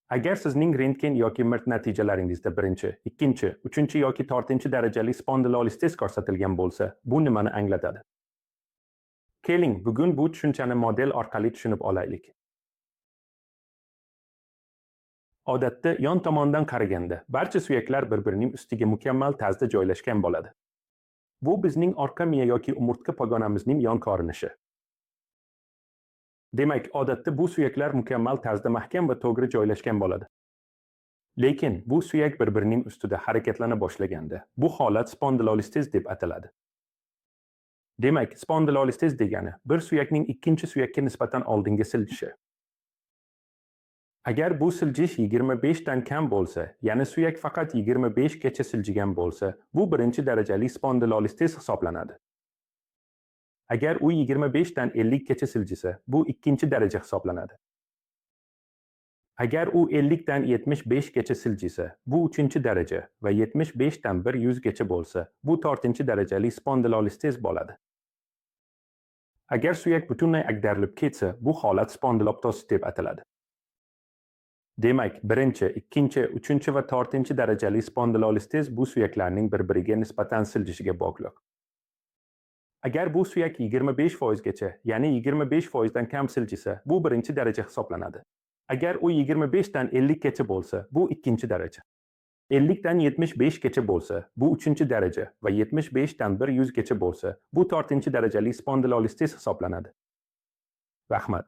Agar sizning rentgen yoki MIRT natijalaringizda birinchi, ikkinchi, uchinchi yoki to'rtinchi darajali spondilolistiz ko'rsatilgan bo'lsa, bu nimani anglatadi? Keling, bugun bu tushunchani model orqali tushunib olaylik. Odatda yon tomondan qaraganda, barcha suyaklar bir-birining ustiga mukammal tarzda joylashgan bo'ladi. Bu bizning orqa miya yoki umurtqa pogonamizning yon ko'rinishi. Demak, odatda bu suyaklar mukammal tarzda mahkam va to'g'ri joylashgan bo'ladi. Lekin bu suyak bir-birining ustida harakatlana boshlaganda, bu holat spondilolistiz deb ataladi. Demak, spondilolistiz degani bir suyakning ikkinchi suyakka nisbatan oldinga siljishi. Agar bu siljish 25 dan kam bo'lsa, ya'ni suyak faqat 25 gacha siljigan bo'lsa, bu birinchi darajali spondilolistiz hisoblanadi. Agar u 25 dan 50 gacha siljisa, bu ikkinchi daraja hisoblanadi. Agar u 50 dan 75 gacha siljisa, bu uchinchi daraja va 75 dan 100 gacha bo'lsa, bu to'rtinchi darajali spondilolistiz bo'ladi. Agar suyak butunlay ag'darilib ketsa, bu holat spondiloptosis deb ataladi. Demak, birinchi, ikkinchi, uchinchi va to'rtinchi darajali spondilolistiz bu suyaklarning bir-biriga nisbatan siljishiga bog'liq. Agar bu suyak 25% gacha, ya'ni 25% dan kam siljisa, bu birinchi daraja hisoblanadi. Agar u 25 dan 50 gacha bo'lsa, bu ikkinchi daraja. 50 dan 75 gacha bo'lsa, bu uchinchi daraja va 75 dan 100 gacha bo'lsa, bu to'rtinchi darajali spondilolistiz hisoblanadi. Rahmat.